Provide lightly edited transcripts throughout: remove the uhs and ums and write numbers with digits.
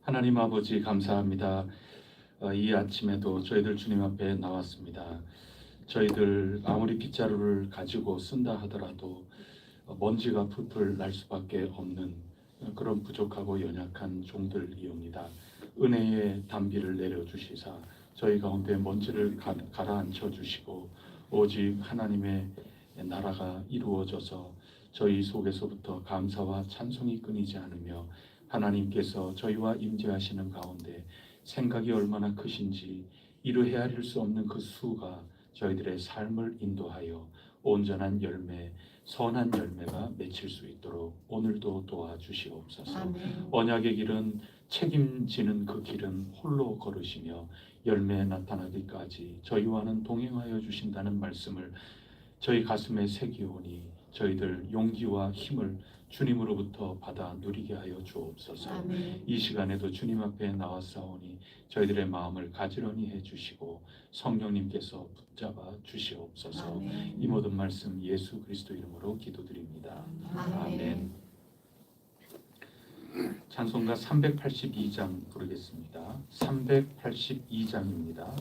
하나님 아버지 감사합니다. 이 아침에도 저희들 주님 앞에 나왔습니다. 저희들 아무리 빗자루를 가지고 쓴다 하더라도 먼지가 풀풀 날 수밖에 없는 그런 부족하고 연약한 종들이옵니다. 은혜의 단비를 내려주시사 저희 가운데 먼지를 가라앉혀 주시고 오직 하나님의 나라가 이루어져서 저희 속에서부터 감사와 찬송이 끊이지 않으며 하나님께서 저희와 임재하시는 가운데 생각이 얼마나 크신지 이루 헤아릴 수 없는 그 수가 저희들의 삶을 인도하여 온전한 열매, 선한 열매가 맺힐 수 있도록 오늘도 도와주시옵소서. 아멘. 언약의 길은 책임지는 그 길은 홀로 걸으시며 열매 나타나기까지 저희와는 동행하여 주신다는 말씀을 저희 가슴에 새기오니 저희들 용기와 힘을 주님으로부터 받아 누리게 하여 주옵소서. 아멘. 이 시간에도 주님 앞에 나왔사오니 저희들의 마음을 가지런히 해주시고 성령님께서 붙잡아 주시옵소서. 아멘. 이 모든 말씀 예수 그리스도 이름으로 기도드립니다. 아멘. 찬송가 382장 부르겠습니다. 382장입니다.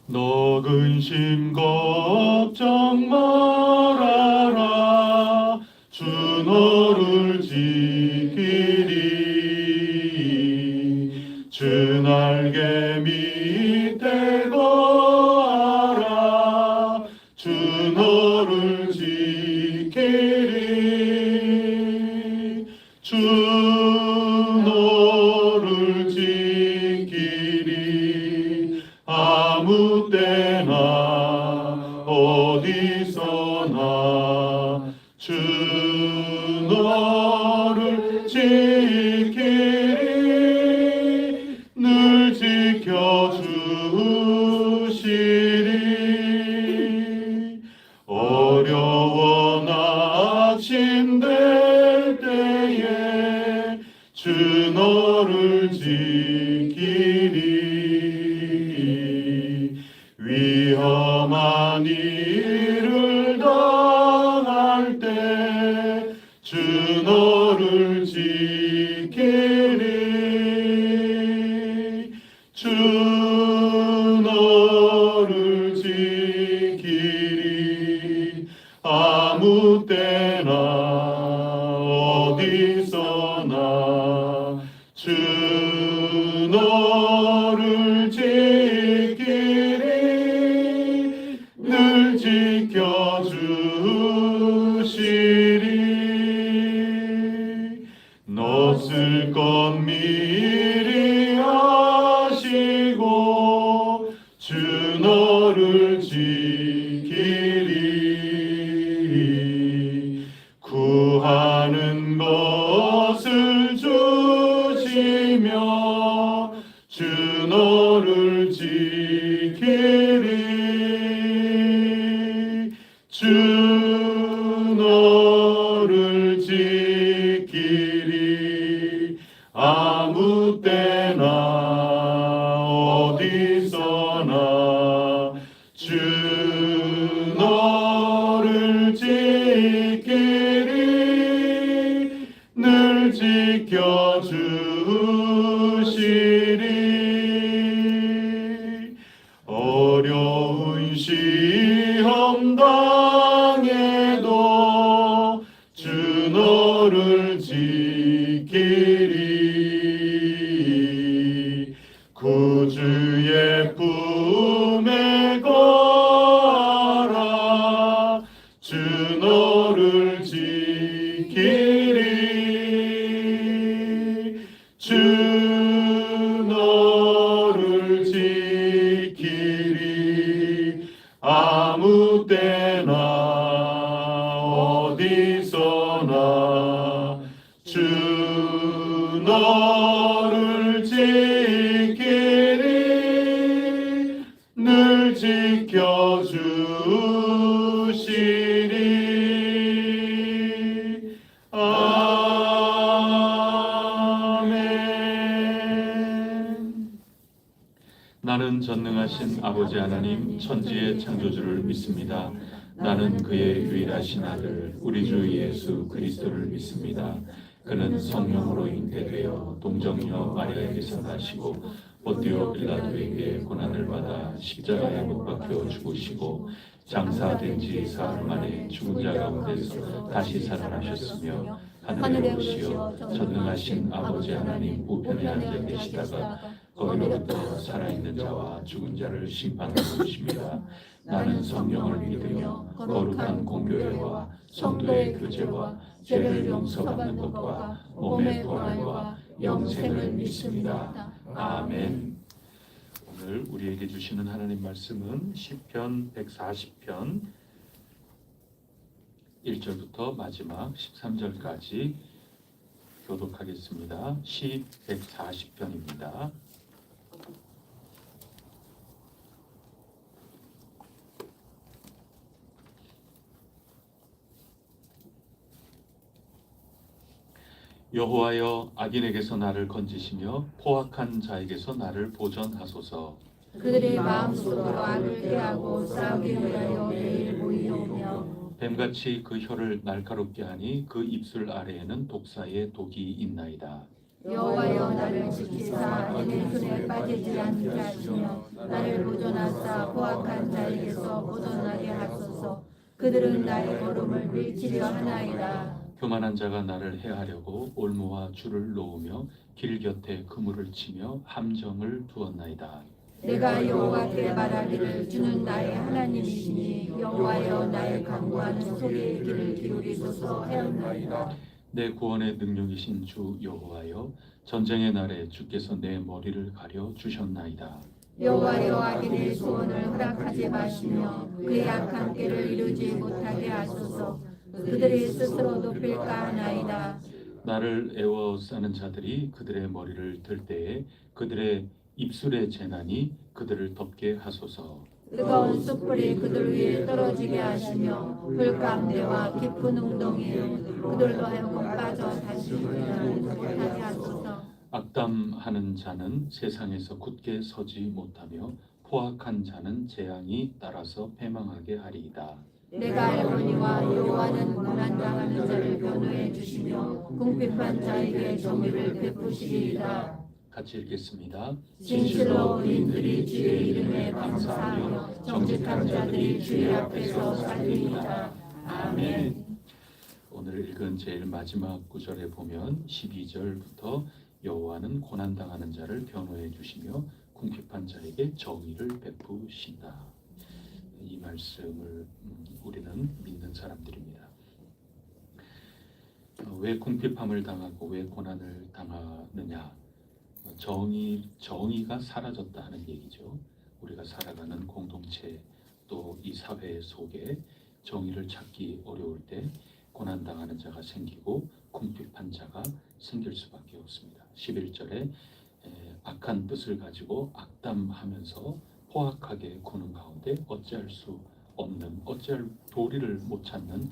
너 근심 걱정 말아라 주 너를 지키리 주 날개 밑에 거하라 주 너를 지키리 주 너를 지키리 아무 때나 어디서나 주 너를 지키리 늘 지켜주시리 어려워 낙심될 때에 주 너를 지키리 위험한 일을 당할 때 주 너를 지키리 주 너를 지키리 아무 때나 어디서나 주 너를 지키리 늘 지켜주시리 넋을 것 미리 아시고 주 너를 지키리 구하는 것을 주시며 주 너를 지키리 주 너를 지키리 아무 때나 어디서나 주 너를 지키리 늘 지켜주시리 어려운 시험 당해도 주 너를 지키리 구주의 품에 거하라 주 너를 지키리 주 너를 지키리 아무 때나 어디서나 주 너를 지키리 늘 지켜주시리 아멘. 나는 전능하신 아버지 하나님 천지의 창조주를 믿습니다. 나는 그의 유일하신 아들 우리 주 예수 그리스도를 믿습니다. 그는 성령으로 잉태되어 동정녀 마리아에게서 나시고 본디오 빌라도에게 고난을 받아 십자가에 못 박혀 죽으시고 장사된 지 사흘 만에 죽은 자 가운데서 다시 살아나셨으며 하늘에 오르시어 전능하신 아버지 하나님 우편에 앉아 계시다가 거기로부터 살아있는 자와 죽은 자를 심판하러 오십니다. 나는 성령을 믿으며 거룩한 공교회와 성도의 교제와 죄를 용서받는 것과 몸의 부활과 영생을 믿습니다. 아멘. 오늘 우리에게 주시는 하나님 말씀은 시편 140편 1절부터 마지막 13절까지 교독하겠습니다. 시 140편입니다. 여호와여, 악인에게서 나를 건지시며 포악한 자에게서 나를 보전하소서. 그들의 마음속으로 악을 대하고 싸우기 위하여 매일 모이오며 뱀같이 그 혀를 날카롭게 하니 그 입술 아래에는 독사의 독이 있나이다. 여호와여, 나를 지키사 악인의 손에 빠지지 않게 하시며 나를 보존하사 포악한 자에게서 보존하게 하소서. 그들은 나의 걸음을 밀치려 하나이다. 교만한 자가 나를 해하려고 올무와 줄을 놓으며 길 곁에 그물을 치며 함정을 두었나이다. 내가 여호와께 말하기를 주는 나의 하나님이시니 여호와여, 나의 간구하는 소리의 귀를 기울이소서 하였나이다. 내 구원의 능력이신 주 여호와여, 전쟁의 날에 주께서 내 머리를 가려 주셨나이다. 여호와여, 악인의 소원을 허락하지 마시며 그의 악한 꾀를 이루지 못하게 하소서. 그들이 스스로 높일까 하나이다. 나를 애워싸는 자들이 그들의 머리를 들 때에 그들의 입술의 재난이 그들을 덮게 하소서. 뜨거운 숯불이 그들 위에 떨어지게 하시며 불 가운데와 깊은 웅덩이에 그들로 하여금 빠져 다시 일어나지 못하게 하소서. 악담하는 자는 세상에서 굳게 서지 못하며 포악한 자는 재앙이 따라서 패망하게 하리이다. 내가 알거니와 여호와는 고난당하는 자를 변호해 주시며 궁핍한 자에게 정의를 베푸시리이다. 같이 읽겠습니다. 진실로 의인들이 주의 이름에 감사하며 정직한 자들이 주의 앞에서 살리이다. 아멘. 오늘 읽은 제일 마지막 구절에 보면 12절부터 여호와는 고난당하는 자를 변호해 주시며 궁핍한 자에게 정의를 베푸신다. 이 말씀을 우리는 믿는 사람들입니다. 왜 궁핍함을 당하고 왜 고난을 당하느냐? 정의가 사라졌다 하는 얘기죠. 우리가 살아가는 공동체 또 이 사회 속에 정의를 찾기 어려울 때 고난당하는 자가 생기고 궁핍한 자가 생길 수밖에 없습니다. 11절에 악한 뜻을 가지고 악담하면서 포악하게 구는 가운데 어찌할 수 없는, 어찌할 도리를 못 찾는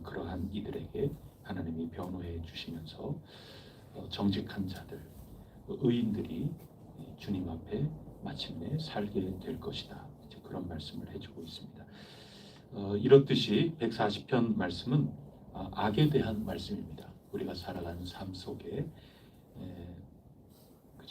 그러한 이들에게 하나님이 변호해 주시면서 정직한 자들, 의인들이 주님 앞에 마침내 살게 될 것이다. 이제 그런 말씀을 해주고 있습니다. 이렇듯이 140편 말씀은 악에 대한 말씀입니다. 우리가 살아가는 삶 속에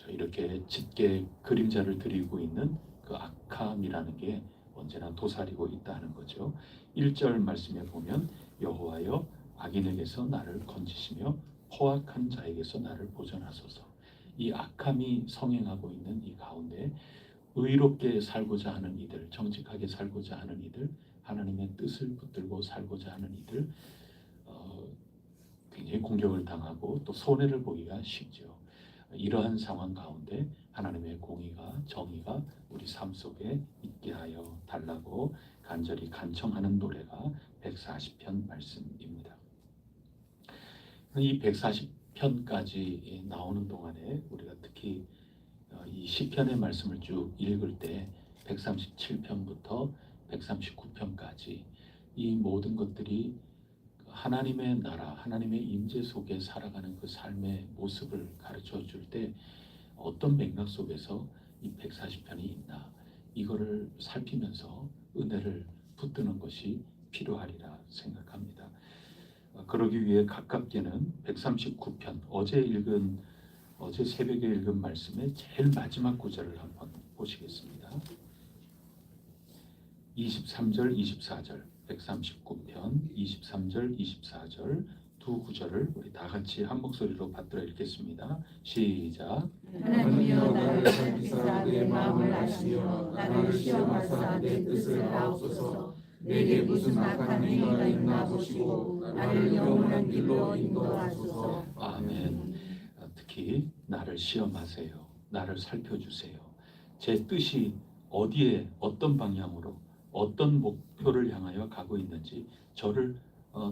이렇게 짙게 그림자를 드리고 있는 그 악함이라는 게 언제나 도사리고 있다는 거죠. 1절 말씀에 보면 여호와여, 악인에게서 나를 건지시며 포악한 자에게서 나를 보전하소서. 이 악함이 성행하고 있는 이 가운데 의롭게 살고자 하는 이들, 정직하게 살고자 하는 이들, 하나님의 뜻을 붙들고 살고자 하는 이들 굉장히 공격을 당하고 또 손해를 보기가 쉽죠. 이러한 상황 가운데 하나님의 공의가, 정의가 우리 삶 속에 있게 하여 달라고 간절히 간청하는 노래가 140편 말씀입니다. 이 140편까지 나오는 동안에 우리가 특히 이 시편의 말씀을 쭉 읽을 때 137편부터 139편까지 이 모든 것들이 하나님의 나라, 하나님의 임재 속에 살아가는 그 삶의 모습을 가르쳐 줄 때 어떤 맥락 속에서 이 140편이 있나, 이거를 살피면서 은혜를 붙드는 것이 필요하리라 생각합니다. 그러기 위해 가깝게는 139편 어제 새벽에 읽은 말씀의 제일 마지막 구절을 한번 보시겠습니다. 23절, 24절, 139편 23절, 24절 두 구절을 우리 다 같이 한 목소리로 받들어 읽겠습니다. 시작. 하나님이여 나를 살피사 내 마음을 아시며 나를 시험하사 내 뜻을 아옵소서. 내게 무슨 악한 행위가 있나 보시고 나를 영원한 길로 인도하소서. 아멘. 특히 나를 시험하세요. 나를 살펴주세요. 제 뜻이 어디에 어떤 방향으로 어떤 목표를 향하여 가고 있는지 저를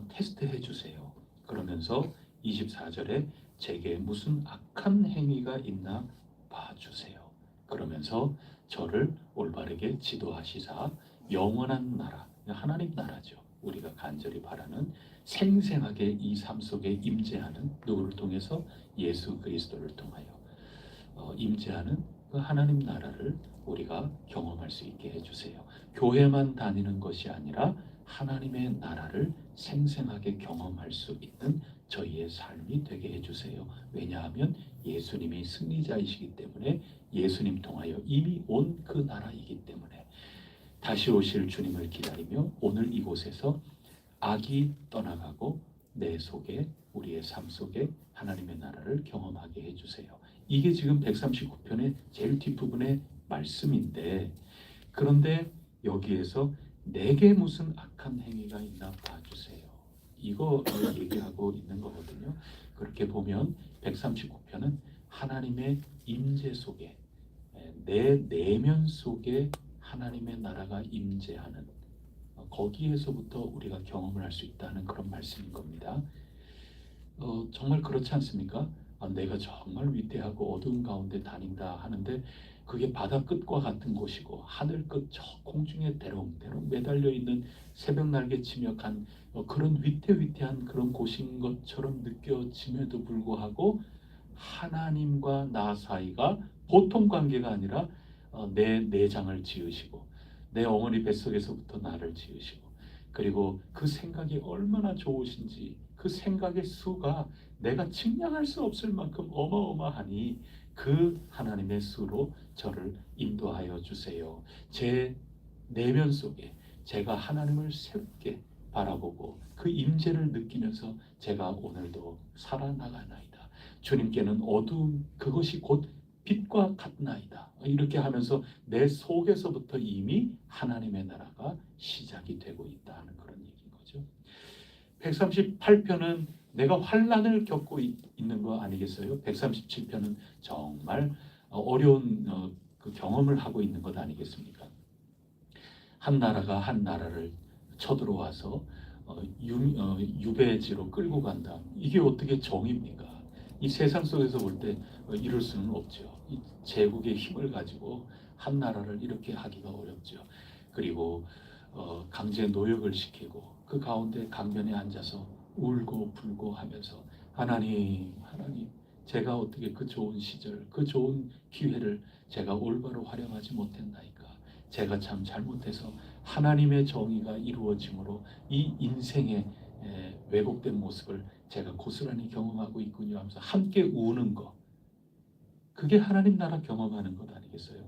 테스트해 주세요. 그러면서 24절에 제게 무슨 악한 행위가 있나 봐주세요. 그러면서 저를 올바르게 지도하시사 영원한 나라, 하나님 나라죠. 우리가 간절히 바라는 생생하게 이 삶 속에 임재하는 누구를 통해서 예수 그리스도를 통하여 임재하는 그 하나님 나라를 우리가 경험할 수 있게 해주세요. 교회만 다니는 것이 아니라 하나님의 나라를 생생하게 경험할 수 있는 저희의 삶이 되게 해주세요. 왜냐하면 예수님이 승리자이시기 때문에 예수님 통하여 이미 온 그 나라이기 때문에 다시 오실 주님을 기다리며 오늘 이곳에서 악이 떠나가고 내 속에 우리의 삶 속에 하나님의 나라를 경험하게 해주세요. 이게 지금 139편의 제일 뒷부분의 말씀인데 그런데 여기에서 내게 무슨 악한 행위가 있나 봐주세요. 이거를 얘기하고 있는 거거든요. 그렇게 보면 139편은 하나님의 임재 속에 내 내면 속에 하나님의 나라가 임재하는 거기에서부터 우리가 경험을 할 수 있다는 그런 말씀인 겁니다. 정말 그렇지 않습니까? 내가 정말 위대하고 어두운 가운데 다닌다 하는데 그게 바다 끝과 같은 곳이고 하늘 끝 저 공중에 대롱대롱 매달려 있는 새벽 날개치며 간 그런 위태위태한 그런 곳인 것처럼 느껴짐에도 불구하고 하나님과 나 사이가 보통 관계가 아니라 내 내장을 지으시고 내 어머니 뱃속에서부터 나를 지으시고 그리고 그 생각이 얼마나 좋으신지 그 생각의 수가 내가 측량할 수 없을 만큼 어마어마하니 그 하나님의 수로 저를 인도하여 주세요. 제 내면 속에 제가 하나님을 새롭게 바라보고 그 임재를 느끼면서 제가 오늘도 살아나가나이다. 주님께는 어두움 그것이 곧 빛과 같나이다. 이렇게 하면서 내 속에서부터 이미 하나님의 나라가 시작이 되고 있다는 그런 얘기인 거죠. 138편은 내가 환난을 겪고 있는 거 아니겠어요? 137편은 정말 어려운 그 경험을 하고 있는 것 아니겠습니까? 한 나라가 한 나라를 쳐들어와서 유배지로 끌고 간다. 이게 어떻게 정입니까? 이 세상 속에서 볼 때 이럴 수는 없죠. 이 제국의 힘을 가지고 한 나라를 이렇게 하기가 어렵죠. 그리고 강제 노역을 시키고 그 가운데 강변에 앉아서 울고 불고 하면서 하나님 제가 어떻게 그 좋은 시절 그 좋은 기회를 제가 올바로 활용하지 못했나이까. 제가 참 잘못해서 하나님의 정의가 이루어짐으로 이 인생의 왜곡된 모습을 제가 고스란히 경험하고 있군요 하면서 함께 우는 거 그게 하나님 나라 경험하는 것 아니겠어요?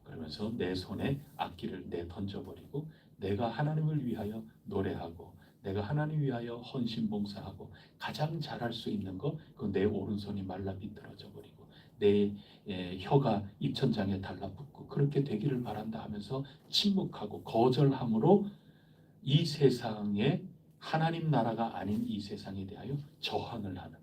그러면서 내 손에 악기를 내던져버리고 내가 하나님을 위하여 노래하고 내가 하나님 위하여 헌신봉사하고 가장 잘할 수 있는 거 그 내 오른손이 말라 비틀어져 버리고 내 혀가 입천장에 달라붙고 그렇게 되기를 바란다 하면서 침묵하고 거절함으로 이 세상에 하나님 나라가 아닌 이 세상에 대하여 저항을 하는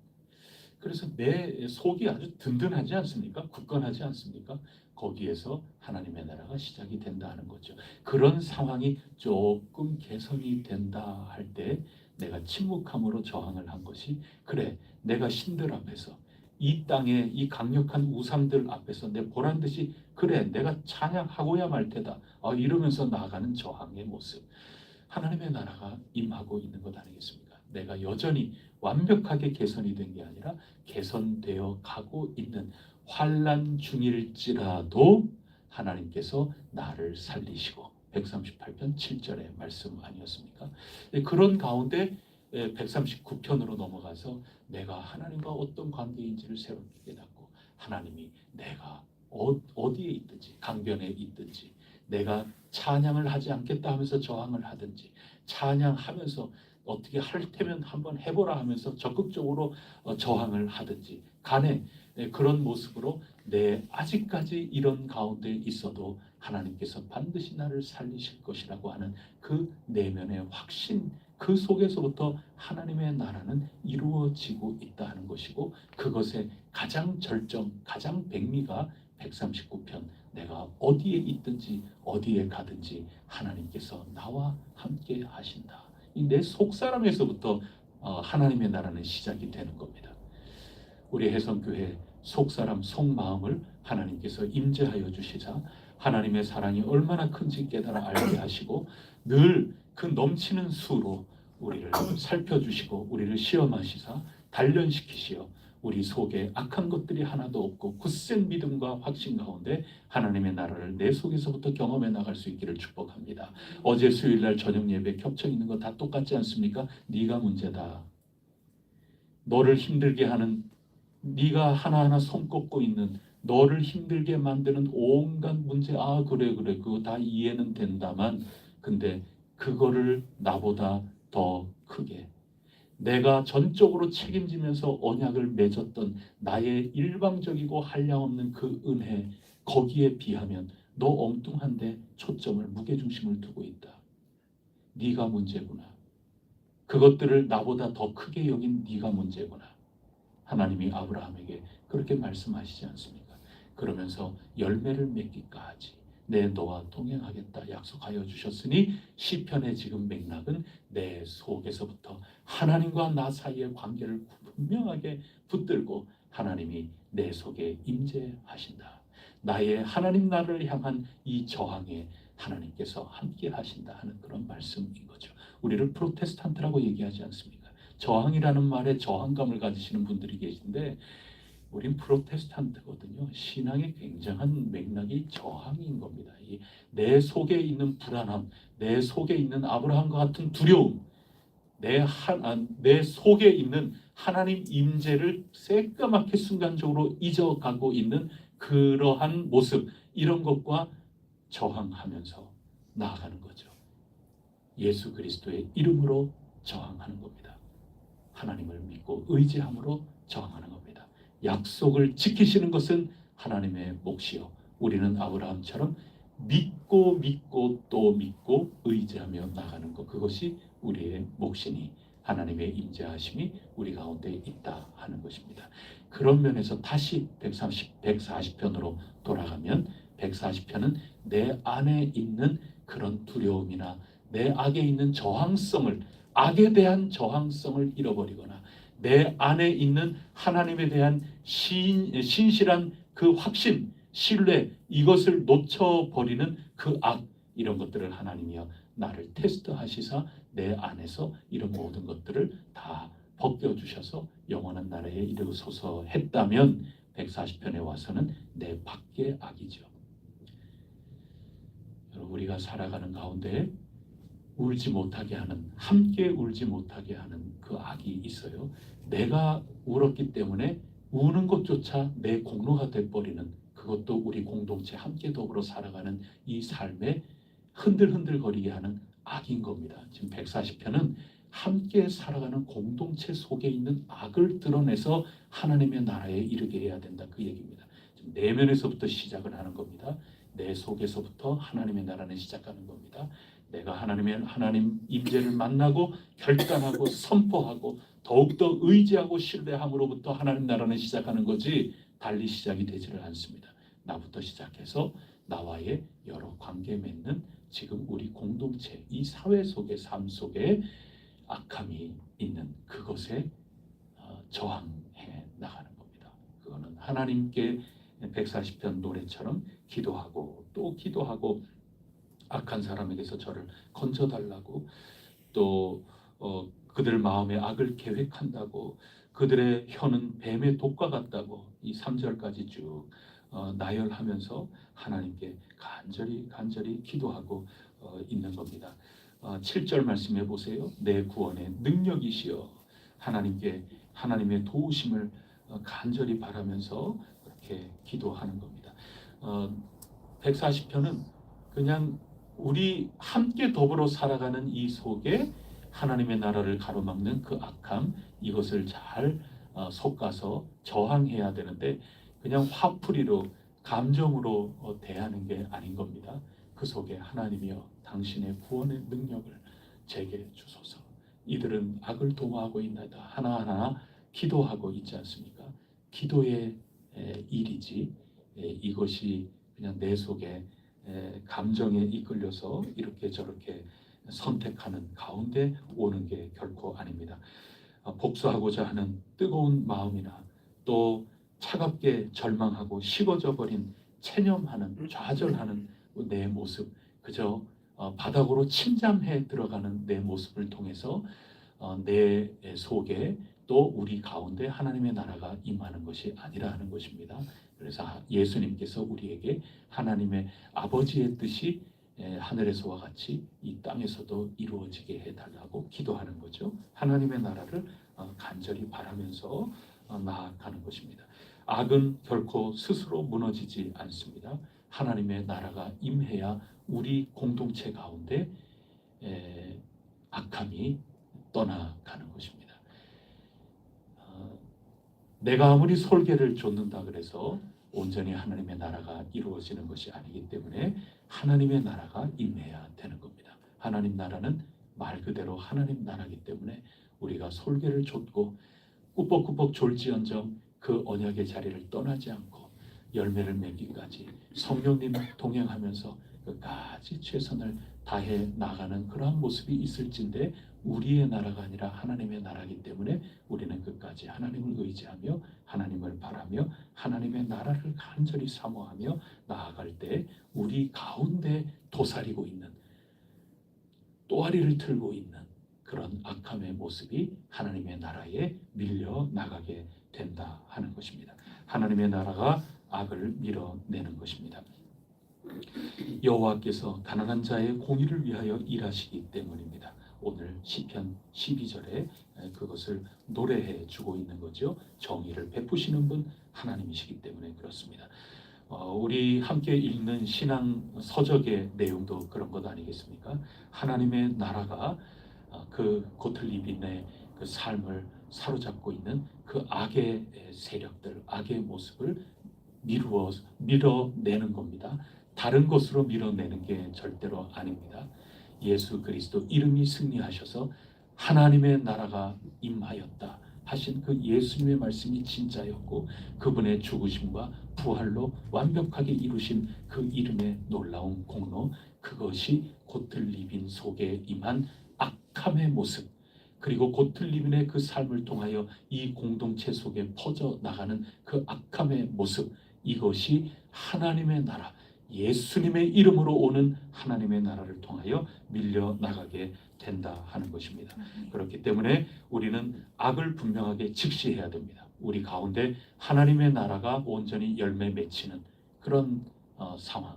그래서 내 속이 아주 든든하지 않습니까? 굳건하지 않습니까? 거기에서 하나님의 나라가 시작이 된다 하는 거죠. 그런 상황이 조금 개선이 된다 할 때 내가 침묵함으로 저항을 한 것이 그래 내가 신들 앞에서 이 땅의 이 강력한 우상들 앞에서 내 보란듯이 그래 내가 찬양하고야 말 테다 이러면서 나아가는 저항의 모습 하나님의 나라가 임하고 있는 것 아니겠습니까? 내가 여전히 완벽하게 개선이 된 게 아니라 개선되어 가고 있는 환난 중일지라도 하나님께서 나를 살리시고 138편 7절의 말씀 아니었습니까? 그런 가운데 139편으로 넘어가서 내가 하나님과 어떤 관계인지를 새롭게 깨닫고 하나님이 내가 어디에 있든지 강변에 있든지 내가 찬양을 하지 않겠다 하면서 저항을 하든지 찬양하면서 어떻게 할 테면 한번 해보라 하면서 적극적으로 저항을 하든지 간에 그런 모습으로 내 아직까지 이런 가운데 있어도 하나님께서 반드시 나를 살리실 것이라고 하는 그 내면의 확신, 그 속에서부터 하나님의 나라는 이루어지고 있다 하는 것이고 그것의 가장 절정, 가장 백미가 139편 내가 어디에 있든지 어디에 가든지 하나님께서 나와 함께 하신다. 이 내 속사람에서부터 하나님의 나라는 시작이 되는 겁니다. 우리 해성교회 속사람 속마음을 하나님께서 임재하여 주시자 하나님의 사랑이 얼마나 큰지 깨달아 알게 하시고 늘 그 넘치는 수로 우리를 살펴주시고 우리를 시험하시사 단련시키시어 우리 속에 악한 것들이 하나도 없고 굳센 믿음과 확신 가운데 하나님의 나라를 내 속에서부터 경험해 나갈 수 있기를 축복합니다. 어제 수요일날 저녁 예배 겹쳐 있는 거 다 똑같지 않습니까? 네가 문제다. 너를 힘들게 하는 네가 하나하나 손꼽고 있는 너를 힘들게 만드는 온갖 문제 그래 그거 다 이해는 된다만 근데 그거를 나보다 더 크게 내가 전적으로 책임지면서 언약을 맺었던 나의 일방적이고 한량없는 그 은혜 거기에 비하면 너 엉뚱한데 초점을 무게중심을 두고 있다. 네가 문제구나. 그것들을 나보다 더 크게 여긴 네가 문제구나. 하나님이 아브라함에게 그렇게 말씀하시지 않습니까? 그러면서 열매를 맺기까지 내 너와 동행하겠다 약속하여 주셨으니 시편의 지금 맥락은 내 속에서부터 하나님과 나 사이의 관계를 분명하게 붙들고 하나님이 내 속에 임재하신다. 나의 하나님 나라를 향한 이 저항에 하나님께서 함께 하신다 하는 그런 말씀인 거죠. 우리를 프로테스탄트라고 얘기하지 않습니까? 저항이라는 말에 저항감을 가지시는 분들이 계신데 우린 프로테스탄트거든요. 신앙의 굉장한 맥락이 저항인 겁니다. 내 속에 있는 불안함, 내 속에 있는 아브라함과 같은 두려움, 내 속에 있는 하나님 임재를 새까맣게 순간적으로 잊어가고 있는 그러한 모습, 이런 것과 저항하면서 나아가는 거죠. 예수 그리스도의 이름으로 저항하는 겁니다. 하나님을 믿고 의지함으로 저항하는 겁니다. 약속을 지키시는 것은 하나님의 몫이요 우리는 아브라함처럼 믿고 또 믿고 의지하며 나가는 것, 그것이 우리의 몫이니 하나님의 임재하심이 우리 가운데 있다 하는 것입니다. 그런 면에서 다시 140편으로 돌아가면 140편은 내 안에 있는 그런 두려움이나 내 안에 있는 저항성을, 악에 대한 저항성을 잃어버리거나 내 안에 있는 하나님에 대한 신실한 그 확신, 신뢰, 이것을 놓쳐버리는 그 악, 이런 것들을 하나님이여 나를 테스트하시사 내 안에서 이런 모든 것들을 다 벗겨주셔서 영원한 나라에 이르소서 했다면 140편에 와서는 내 밖의 악이죠. 여러분, 우리가 살아가는 가운데 울지 못하게 하는, 함께 울지 못하게 하는 그 악이 있어요. 내가 울었기 때문에 우는 것조차 내 공로가 돼버리는, 그것도 우리 공동체 함께 더불어 살아가는 이 삶에 흔들흔들거리게 하는 악인 겁니다. 지금 140편은 함께 살아가는 공동체 속에 있는 악을 드러내서 하나님의 나라에 이르게 해야 된다, 그 얘기입니다. 지금 내면에서부터 시작을 하는 겁니다. 내 속에서부터 하나님의 나라는 시작하는 겁니다. 내가 하나님 임재를 만나고 결단하고 선포하고 더욱더 의지하고 신뢰함으로부터 하나님 나라는 시작하는 거지 달리 시작이 되지를 않습니다. 나부터 시작해서 나와의 여러 관계 맺는 지금 우리 공동체, 이 사회 속의 삶 속에 악함이 있는 그것에 저항해 나가는 겁니다. 그거는 하나님께 140편 노래처럼 기도하고 또 기도하고 악한 사람에게서 저를 건져달라고, 또 그들 마음에 악을 계획한다고, 그들의 혀는 뱀의 독과 같다고, 이 3절까지 쭉 나열하면서 하나님께 간절히 기도하고 있는 겁니다. 7절 말씀해 보세요. 내 구원의 능력이시여. 하나님의 도우심을 간절히 바라면서 그렇게 기도하는 겁니다. 140편은 그냥 우리 함께 더불어 살아가는 이 속에 하나님의 나라를 가로막는 그 악함, 이것을 잘 솎아서 저항해야 되는데 그냥 화풀이로 감정으로 대하는 게 아닌 겁니다. 그 속에 하나님이여 당신의 구원의 능력을 제게 주소서. 이들은 악을 도모하고 있나이다. 하나하나 기도하고 있지 않습니까? 기도의 일이지 이것이 그냥 내 속에 감정에 이끌려서 이렇게 저렇게 선택하는 가운데 오는 게 결코 아닙니다. 복수하고자 하는 뜨거운 마음이나 또 차갑게 절망하고 식어져 버린 체념하는 좌절하는 내 모습, 그저 바닥으로 침잠해 들어가는 내 모습을 통해서 내 속에 또 우리 가운데 하나님의 나라가 임하는 것이 아니라 하는 것입니다. 그래서 예수님께서 우리에게 하나님의 아버지의 뜻이 하늘에서와 같이 이 땅에서도 이루어지게 해달라고 기도하는 거죠. 하나님의 나라를 간절히 바라면서 나아가는 것입니다. 악은 결코 스스로 무너지지 않습니다. 하나님의 나라가 임해야 우리 공동체 가운데 악함이 떠나가는 것입니다. 내가 아무리 설계를 좇는다 그래서 온전히 하나님의 나라가 이루어지는 것이 아니기 때문에 하나님의 나라가 임해야 되는 겁니다. 하나님 나라는 말 그대로 하나님 나라이기 때문에 우리가 설계를 좇고 꾸벅꾸벅 졸지언정 그 언약의 자리를 떠나지 않고 열매를 맺기까지 성령님 동행하면서 끝까지 최선을 다해 나가는 그러한 모습이 있을진데 우리의 나라가 아니라 하나님의 나라이기 때문에 우리는 끝까지 하나님을 의지하며 하나님을 바라며 하나님의 나라를 간절히 사모하며 나아갈 때 우리 가운데 도사리고 있는 또아리를 틀고 있는 그런 악함의 모습이 하나님의 나라에 밀려나가게 된다 하는 것입니다. 하나님의 나라가 악을 밀어내는 것입니다. 여호와께서 가난한 자의 공의를 위하여 일하시기 때문입니다. 오늘 시편 12절에 그것을 노래해 주고 있는 거죠. 정의를 베푸시는 분 하나님이시기 때문에 그렇습니다. 우리 함께 읽는 신앙 서적의 내용도 그런 것 아니겠습니까? 하나님의 나라가 그 고틀리빈의 그 삶을 사로잡고 있는 그 악의 세력들, 악의 모습을 밀어내는 겁니다. 다른 것으로 밀어내는 게 절대로 아닙니다. 예수 그리스도 이름이 승리하셔서 하나님의 나라가 임하였다 하신 그 예수님의 말씀이 진짜였고 그분의 죽으심과 부활로 완벽하게 이루신 그 이름의 놀라운 공로, 그것이 고틀리빈 속에 임한 악함의 모습, 그리고 고틀리빈의 그 삶을 통하여 이 공동체 속에 퍼져나가는 그 악함의 모습, 이것이 하나님의 나라, 예수님의 이름으로 오는 하나님의 나라를 통하여 밀려나가게 된다 하는 것입니다. 그렇기 때문에 우리는 악을 분명하게 직시해야 됩니다. 우리 가운데 하나님의 나라가 온전히 열매 맺히는 그런 상황,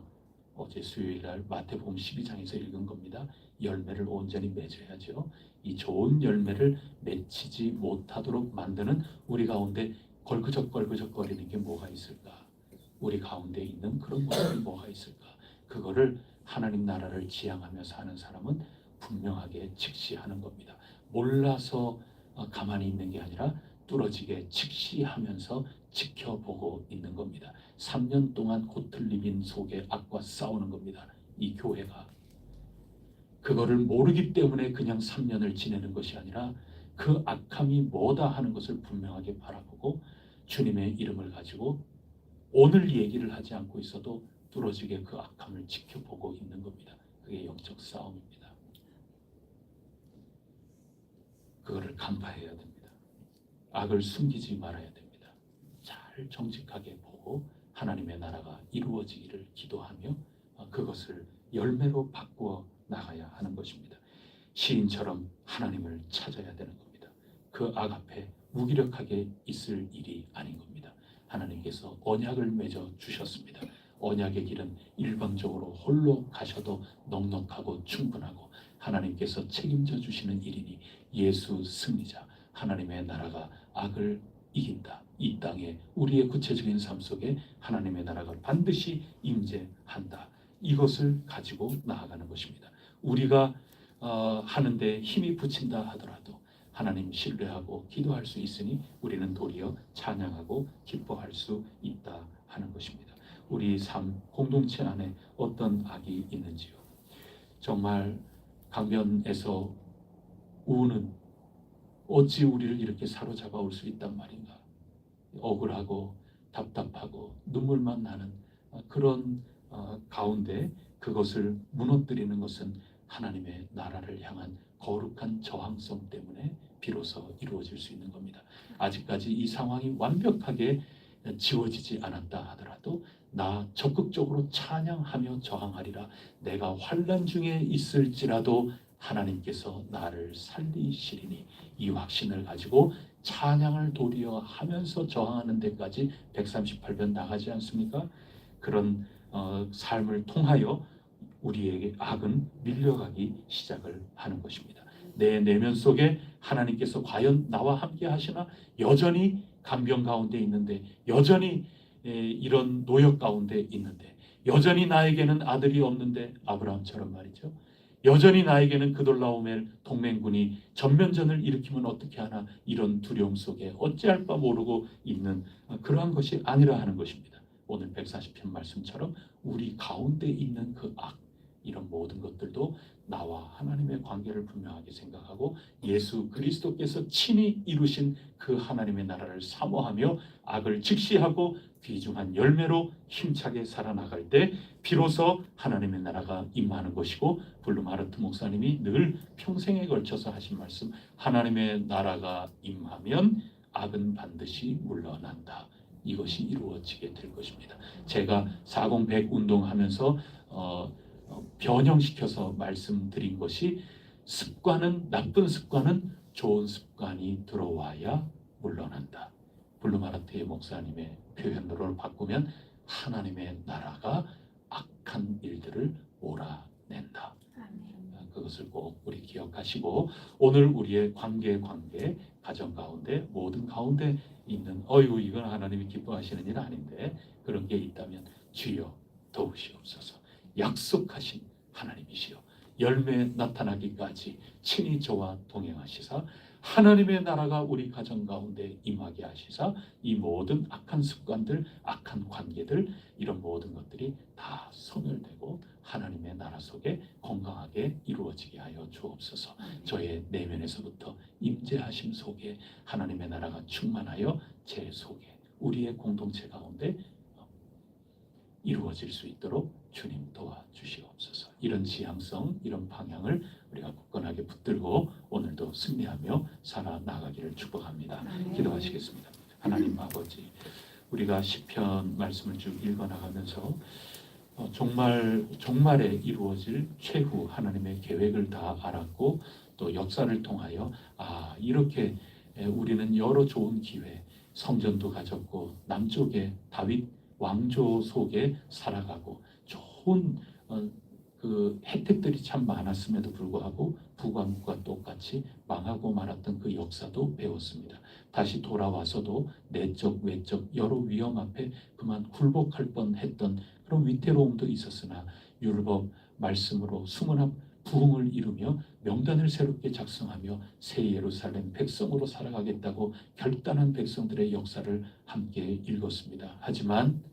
어제 수요일날 마태복음 12장에서 읽은 겁니다. 열매를 온전히 맺어야죠. 이 좋은 열매를 맺히지 못하도록 만드는 우리 가운데 걸그적거리는 게 뭐가 있을까? 우리 가운데 있는 그런 모습이 뭐가 있을까? 그거를 하나님 나라를 지향하며 사는 사람은 분명하게 직시하는 겁니다. 몰라서 가만히 있는 게 아니라 뚫어지게 직시하면서 지켜보고 있는 겁니다. 3년 동안 고틀리빈 속에 악과 싸우는 겁니다. 이 교회가 그거를 모르기 때문에 그냥 3년을 지내는 것이 아니라 그 악함이 뭐다 하는 것을 분명하게 바라보고 주님의 이름을 가지고 오늘 얘기를 하지 않고 있어도 뚫어지게 그 악함을 지켜보고 있는 겁니다. 그게 영적 싸움입니다. 그거를 간파해야 됩니다. 악을 숨기지 말아야 됩니다. 잘 정직하게 보고 하나님의 나라가 이루어지기를 기도하며 그것을 열매로 바꾸어 나가야 하는 것입니다. 시인처럼 하나님을 찾아야 되는 겁니다. 그 악 앞에 무기력하게 있을 일이 아닌 겁니다. 하나님께서 언약을 맺어 주셨습니다. 언약의 길은 일방적으로 홀로 가셔도 넉넉하고 충분하고 하나님께서 책임져 주시는 일이니 예수 승리자 하나님의 나라가 악을 이긴다. 이 땅에 우리의 구체적인 삶 속에 하나님의 나라가 반드시 임재한다. 이것을 가지고 나아가는 것입니다. 우리가 하는데 힘이 붙인다 하더라도 하나님 신뢰하고 기도할 수 있으니 우리는 도리어 찬양하고 기뻐할 수 있다 하는 것입니다. 우리 삶 공동체 안에 어떤 악이 있는지요? 정말 강변에서 우는 어찌 우리를 이렇게 사로잡아 올 수 있단 말인가? 억울하고 답답하고 눈물만 나는 그런 가운데 그것을 무너뜨리는 것은 하나님의 나라를 향한 거룩한 저항성 때문에 비로소 이루어질 수 있는 겁니다. 아직까지 이 상황이 완벽하게 지워지지 않았다 하더라도 나 적극적으로 찬양하며 저항하리라. 내가 환난 중에 있을지라도 하나님께서 나를 살리시리니 이 확신을 가지고 찬양을 도리어 하면서 저항하는 데까지 138편 나가지 않습니까? 그런 삶을 통하여 우리에게 악은 밀려가기 시작을 하는 것입니다. 내 내면 속에 하나님께서 과연 나와 함께 하시나? 여전히 강변 가운데 있는데, 여전히 이런 노역 가운데 있는데, 여전히 나에게는 아들이 없는데, 아브라함처럼 말이죠. 여전히 나에게는 그돌라오멜 동맹군이 전면전을 일으키면 어떻게 하나, 이런 두려움 속에 어찌할 바 모르고 있는 그러한 것이 아니라 하는 것입니다. 오늘 140편 말씀처럼 우리 가운데 있는 그 악, 이런 모든 것들도 나와 하나님의 관계를 분명하게 생각하고 예수 그리스도께서 친히 이루신 그 하나님의 나라를 사모하며 악을 직시하고 귀중한 열매로 힘차게 살아나갈 때 비로소 하나님의 나라가 임하는 것이고, 블루마르트 목사님이 늘 평생에 걸쳐서 하신 말씀, 하나님의 나라가 임하면 악은 반드시 물러난다. 이것이 이루어지게 될 것입니다. 제가 40100 운동하면서 변형시켜서 말씀드린 것이, 습관은, 나쁜 습관은 좋은 습관이 들어와야 물러난다. 블루마르트의 목사님의 표현으로 바꾸면 하나님의 나라가 악한 일들을 몰아낸다. 그것을 꼭 우리 기억하시고, 오늘 우리의 관계, 가정 가운데, 모든 가운데 있는 이건 하나님이 기뻐하시는 일 아닌데, 그런 게 있다면 주여 도우시옵소서. 약속하신 하나님이시여, 열매 나타나기까지 친히 저와 동행하시사 하나님의 나라가 우리 가정 가운데 임하게 하시사 이 모든 악한 습관들, 악한 관계들, 이런 모든 것들이 다 소멸되고 하나님의 나라 속에 건강하게 이루어지게 하여 주옵소서. 저의 내면에서부터 임재하심 속에 하나님의 나라가 충만하여 제 속에, 우리의 공동체 가운데 이루어질 수 있도록 주님 도와주시옵소서. 이런 지향성, 이런 방향을 우리가 굳건하게 붙들고 오늘도 승리하며 살아나가기를 축복합니다. 기도하시겠습니다. 하나님 아버지, 우리가 시편 말씀을 쭉 읽어나가면서 종말에 이루어질 최후 하나님의 계획을 다 알았고, 또 역사를 통하여 이렇게 우리는 여러 좋은 기회, 성전도 가졌고 남쪽에 다윗 왕조 속에 살아가고 좋은 그 혜택들이 참 많았음에도 불구하고 북왕국과 똑같이 망하고 말았던 그 역사도 배웠습니다. 다시 돌아와서도 내적 외적 여러 위험 앞에 그만 굴복할 뻔했던 그런 위태로움도 있었으나 율법 말씀으로 수문학 부흥을 이루며 명단을 새롭게 작성하며 새 예루살렘 백성으로 살아가겠다고 결단한 백성들의 역사를 함께 읽었습니다. 하지만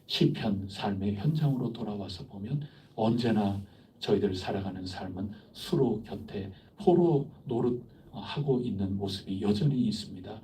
시편 삶의 현장으로 돌아와서 보면 언제나 저희들 살아가는 삶은 수로 곁에 포로 노릇하고 있는 모습이 여전히 있습니다.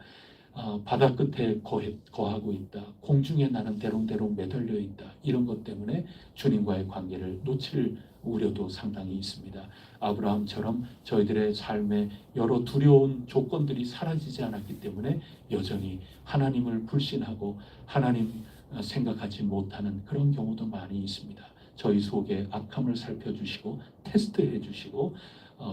바다 끝에 거하고 있다. 공중에 나는 대롱대롱 매달려 있다. 이런 것 때문에 주님과의 관계를 놓칠 우려도 상당히 있습니다. 아브라함처럼 저희들의 삶에 여러 두려운 조건들이 사라지지 않았기 때문에 여전히 하나님을 불신하고 하나님 생각하지 못하는 그런 경우도 많이 있습니다. 저희 속에 악함을 살펴주시고 테스트해 주시고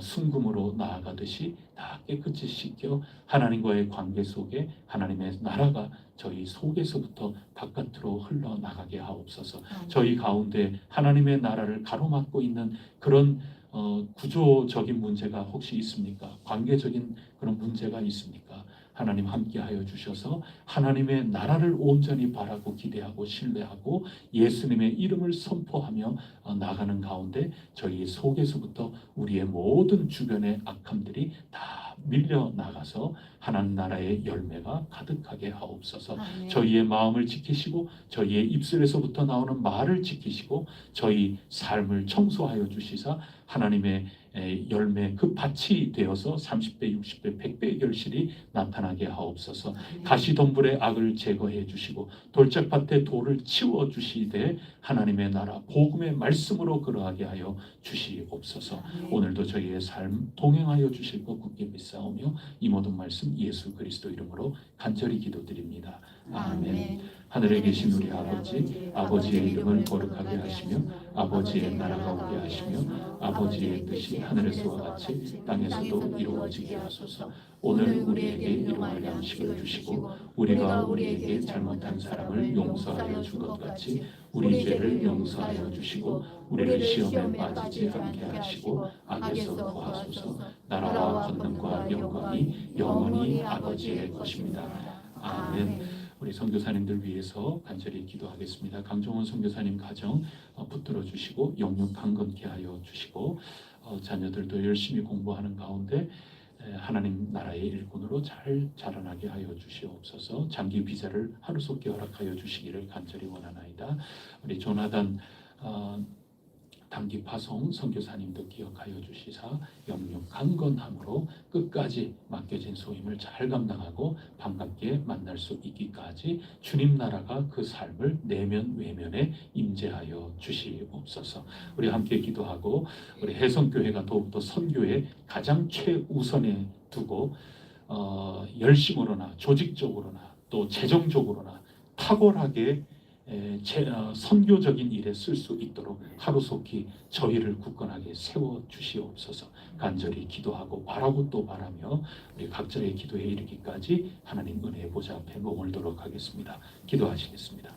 순금으로 나아가듯이 다 깨끗이 씻겨 하나님과의 관계 속에 하나님의 나라가 저희 속에서부터 바깥으로 흘러나가게 하옵소서. 저희 가운데 하나님의 나라를 가로막고 있는 그런 구조적인 문제가 혹시 있습니까? 관계적인 그런 문제가 있습니까? 하나님 함께하여 주셔서 하나님의 나라를 온전히 바라고 기대하고 신뢰하고 예수님의 이름을 선포하며 나가는 가운데 저희 속에서부터 우리의 모든 주변의 악함들이 다 밀려나가서 하나님 나라의 열매가 가득하게 하옵소서. 아멘. 저희의 마음을 지키시고 저희의 입술에서부터 나오는 말을 지키시고 저희 삶을 청소하여 주시사 하나님의 열매 그 밭이 되어서 30배, 60배, 100배의 결실이 나타나게 하옵소서. 가시덤불의 악을 제거해 주시고 돌짝밭의 돌을 치워 주시되 하나님의 나라 복음의 말씀으로 그러하게 하여 주시옵소서. 오늘도 저희의 삶 동행하여 주실 것 굳게 믿사오며 이 모든 말씀 예수 그리스도 이름으로 간절히 기도드립니다. 아멘. 하늘에 계신 우리 아버지, 아버지의 이름을 거룩하게 하시며 아버지의 나라가 오게 하시며 아버지의 뜻이 하늘에서와 같이 땅에서도 이루어지게 하소서. 오늘 우리에게 일용할 양식을 주시고 우리가 우리에게 잘못한 사람을 용서하여 준 것 같이 우리 죄를 용서하여 주시고 우리를 시험에 빠지지 않게 하시고 악에서 구하소서. 나라와 권능과 영광이 영원히 아버지의 것입니다. 아멘. 우리 선교사님들 위해서 간절히 기도하겠습니다. 강종원 선교사님 가정 붙들어 주시고 영육 강건케 하여 주시고 자녀들도 열심히 공부하는 가운데 하나님 나라의 일꾼으로 잘 자라나게 하여 주시옵소서. 장기 비자를 하루속히 허락하여 주시기를 간절히 원하나이다. 우리 조나단 단기 파송 선교사님도 기억하여 주시사 영육 강건함으로 끝까지 맡겨진 소임을 잘 감당하고 반갑게 만날 수 있기까지 주님 나라가 그 삶을 내면 외면에 임재하여 주시옵소서. 우리 함께 기도하고 우리 해성교회가 더욱더 선교에 가장 최우선에 두고 열심으로나 조직적으로나 또 재정적으로나 탁월하게 선교적인 일에 쓸 수 있도록 하루속히 저희를 굳건하게 세워 주시옵소서. 간절히 기도하고 바라고 또 바라며 우리 각자의 기도에 이르기까지 하나님 은혜의 보좌 앞에 머물도록 하겠습니다. 기도하시겠습니다.